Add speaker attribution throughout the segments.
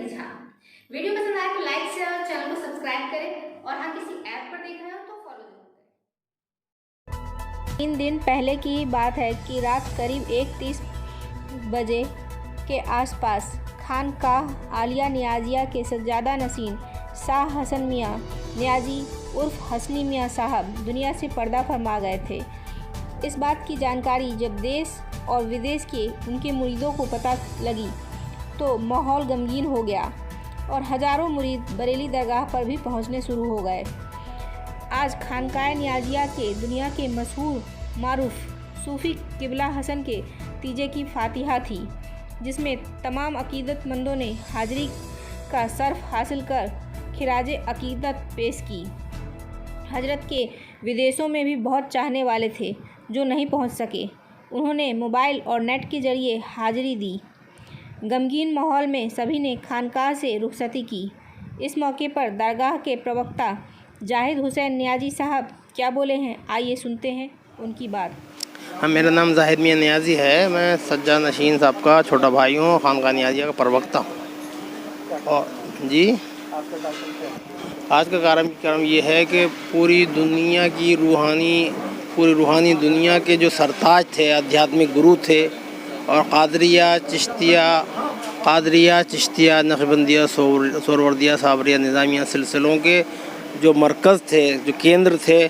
Speaker 1: Jha. Video पसंद आए तो लाइक शेयर और चैनल को सब्सक्राइब करें और हाँ किसी ऐप पर देख रहे हो तो फॉलो जरूर करें।
Speaker 2: 3 दिन पहले की बात है कि रात करीब 1:30 बजे के आसपास खानकाह आलिया नियाज़िया के सज्जादा नशीन शाह हसन मियाँ नियाज़ी उर्फ हसनी मियाँ साहब दुनिया से पर्दा फरमा गए थे। इस बात की जानकारी जब देश और विदेश के उनके मुरीदों को पता लगी तो माहौल गमगीन हो गया और हज़ारों मुरीद बरेली दरगाह पर भी पहुंचने शुरू हो गए। आज खानकाह नियाज़िया के दुनिया के मशहूर मारूफ सूफ़ी किबला हसन के तीजे की फातिहा थी, जिसमें तमाम अकीदतमंदों ने हाज़िरी का सर्फ हासिल कर खिराज अकीदत पेश की। हजरत के विदेशों में भी बहुत चाहने वाले थे जो नहीं पहुंच सके। उन्होंने मोबाइल और नेट के जरिए हाज़िरी दी। गमगीन माहौल में सभी ने खानकाह से रुखसती की। इस मौके पर दरगाह के प्रवक्ता जाहिद हुसैन नियाज़ी साहब क्या बोले हैं, आइए सुनते हैं उनकी बात।
Speaker 3: हाँ, मेरा नाम जाहिद मियाँ नियाज़ी है। मैं सज्जा नशीन साहब का छोटा भाई हूँ, खानकाह नियाज़िया का प्रवक्ता हूँ। और जी, आज का कार्यक्रम ये है कि पूरी रूहानी दुनिया के जो सरताज थे, आध्यात्मिक गुरु थे और कादरिया चिश्तिया नक्शबंदिया सोहरवर्दिया साबरिया निज़ामिया सिलसिलों के जो मरकज़ थे, जो केंद्र थे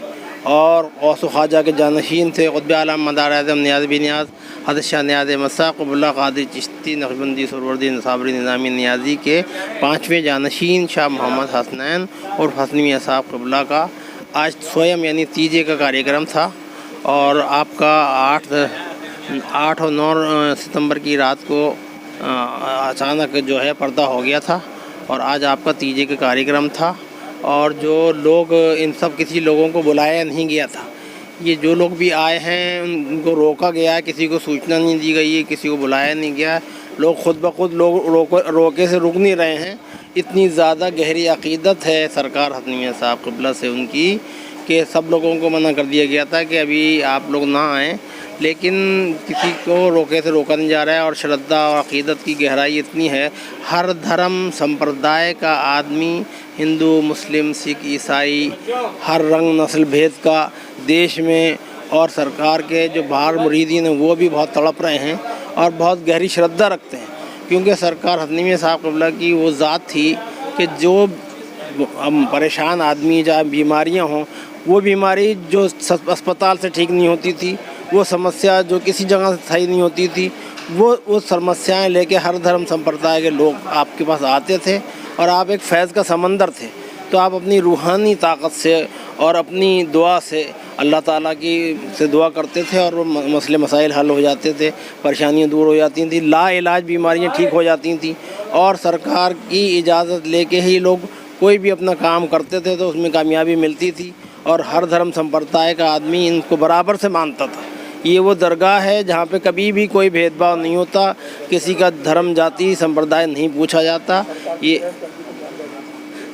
Speaker 3: और गौस ख्वाजा के जानशीन थे, क़ुत्ब आलम मदार आज़म नियाज़ बिन नियाज़ हज़रत शाह नियाज़ मसा क़ुतबुल्लाह क़ादिर चिश्ती नक्शबंदी सोहरवर्दी साबरी निज़ामी नियाज़ी के 5वें जानशीन शाह मोहम्मद हसनैन और हसनी मियाँ साहब क़िबला का आज स्वयं यानी तीजे का कार्यक्रम था। और आपका 8 और 9 सितंबर की रात को अचानक जो है पर्दा हो गया था और आज आपका तीजे का कार्यक्रम था। और जो लोग इन सब किसी लोगों को बुलाया नहीं गया था, ये जो लोग भी आए हैं उनको रोका गया, किसी को सूचना नहीं दी गई है, किसी को बुलाया नहीं गया। लोग खुद ब खुद लोग रोके से रुक नहीं रहे हैं। इतनी ज़्यादा गहरी अक़ीदत है सरकार हसनी मियाँ साहब क़िबला से उनकी कि सब लोगों को मना कर दिया गया था कि अभी आप लोग ना आएँ, लेकिन किसी को रोके से रोका नहीं जा रहा है। और श्रद्धा और अक़ीदत की गहराई इतनी है, हर धर्म संप्रदाय का आदमी, हिंदू मुस्लिम सिख ईसाई, हर रंग नस्ल भेद का देश में और सरकार के जो बाहर मुरीदीन हैं वो भी बहुत तड़प रहे हैं और बहुत गहरी श्रद्धा रखते हैं। क्योंकि सरकार हसनी मियाँ साहब क़िबला की वो ज़ात थी कि जो परेशान आदमी या बीमारियां हों, वो बीमारी जो अस्पताल से ठीक नहीं होती थी, वो समस्या जो किसी जगह से सही नहीं होती थी, वो समस्याएं लेके हर धर्म संप्रदाय के लोग आपके पास आते थे और आप एक फैज़ का समंदर थे। तो आप अपनी रूहानी ताकत से और अपनी दुआ से अल्लाह ताला की से दुआ करते थे और मसले मसाइल हल हो जाते थे, परेशानियां दूर हो जाती थी, लाइलाज बीमारियां ठीक हो जाती थी। और सरकार की इजाज़त लेके ही लोग कोई भी अपना काम करते थे तो उसमें कामयाबी मिलती थी और हर धर्म संप्रदाय का आदमी इनको बराबर से मानता था। ये वो दरगाह है जहाँ पे कभी भी कोई भेदभाव नहीं होता, किसी का धर्म जाति संप्रदाय नहीं पूछा जाता। ये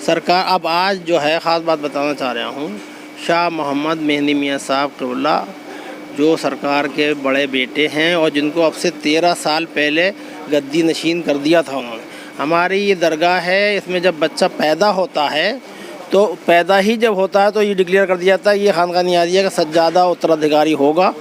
Speaker 3: सरकार अब आज जो है ख़ास बात बताना चाह रहा हूँ, शाह मोहम्मद मेहदी मियाँ साहब क़िबला जो सरकार के बड़े बेटे हैं और जिनको अब से 13 साल पहले गद्दी नशीन कर दिया था उन्होंने। हमारी ये दरगाह है, इसमें जब बच्चा पैदा होता है तो पैदा ही जब होता है तो ये डिक्लेयर कर दिया जाता है ये खानकाह नियाज़िया का सज्जादा उत्तराधिकारी होगा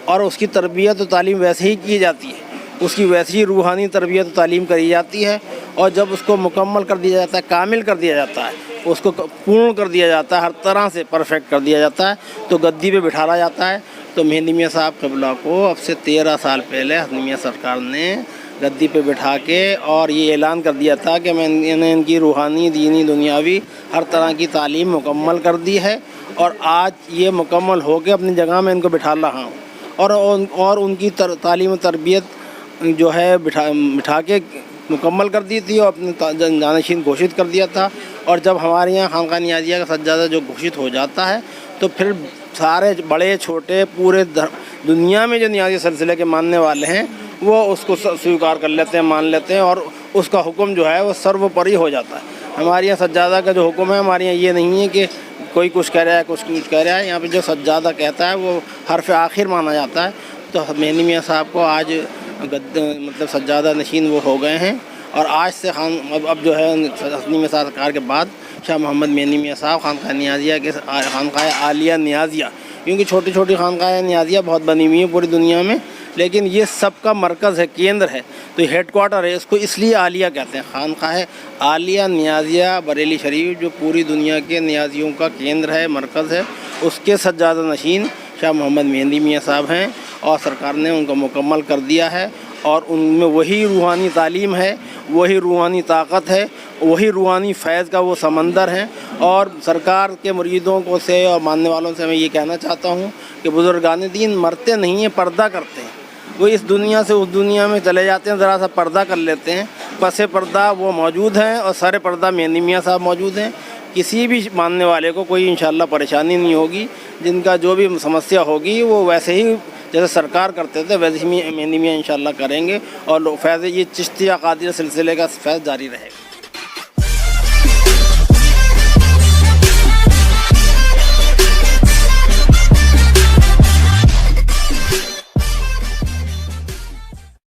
Speaker 3: और उसकी तरबियत और तालीम वैसे ही की जाती है, उसकी वैसी ही रूहानी तरबियत और तालीम करी जाती है। और जब उसको मुकम्मल कर दिया जाता है, कामिल कर दिया जाता है, उसको पूर्ण कर दिया जाता है, हर तरह से परफेक्ट कर दिया जाता है, तो गद्दी पे बिठाया जाता है। तो मेहदी मियाँ साहब क़िबला को अब से 13 साल पहले हसनी मियाँ सरकार ने गद्दी पे बिठा के और ये ऐलान कर दिया था कि मैंने इनकी रूहानी दीनी दुनियावी हर तरह की तालीम मुकम्मल कर दी है और आज ये मुकम्मल हो के अपनी जगह में इनको बिठा रहा हूँ। और उनकी तालीम तरबियत जो है बिठा के मुकम्मल कर दी थी और अपने जानशीन घोषित कर दिया था। और जब हमारे यहाँ खानकाह नियाज़िया का सज्जादा जो घोषित हो जाता है तो फिर सारे बड़े छोटे पूरे दुनिया में जो नियाज़ी सिलसिले के मानने वाले हैं वो उसको स्वीकार कर लेते हैं, मान लेते हैं और उसका हुक्म जो है वो सर्वोपरि हो जाता है। हमारे यहाँ सज्जादा का जो हुक्म है, हमारे यहाँ ये नहीं है कि कोई कुछ कह रहा है कुछ कह रहा है। यहाँ पे जो सज्जादा कहता है वो हर्फ आखिर माना जाता है। तो मेहदी मियाँ साहब को आज मतलब सज्जादा नशीन वो हो गए हैं और आज से अब जो है हसनी में सरकार के बाद शाह मोहम्मद मेहंदी मियाँ साहब खानकाह नियाज़िया के खानकाह आलिया नियाज़िया, क्योंकि छोटी छोटी खानकाह नियाज़िया बहुत बनी हुई हैं पूरी दुनिया में, लेकिन ये सबका मरकज़ है, केंद्र है, तो हेड क्वार्टर है, इसको इसलिए आलिया कहते हैं। खानकाह आलिया नियाज़िया बरेली शरीफ जो पूरी दुनिया के नियाज़ियों का केंद्र है, मरकज़ है, उसके सज्जादा नशीन शाह मोहम्मद मेहंदी मियाँ साहब हैं और सरकार ने उनको मुकम्मल कर दिया है। और उनमें वही रूहानी तालीम है, वही रूहानी ताकत है, वही रूहानी फैज़ का वो समंदर है। और सरकार के मुरीदों को से और मानने वालों से मैं ये कहना चाहता हूँ कि बुज़ुर्गान दीन मरते नहीं हैं, पर्दा करते हैं। वो इस दुनिया से उस दुनिया में चले जाते हैं, ज़रा सा पर्दा कर लेते हैं, पसे पर्दा वो मौजूद हैं और सारे पर्दा मेहंदी मियाँ साहब मौजूद हैं। किसी भी मानने वाले को कोई इंशाल्लाह परेशानी नहीं होगी, जिनका जो भी समस्या होगी वो वैसे ही जैसे सरकार करते थे वैसे ही मेहंदी मियाँ इंशाल्लाह करेंगे और फैज़ ये चिश्तिया क़ादिरिया सिलसिले का फैज़ जारी रहेगा।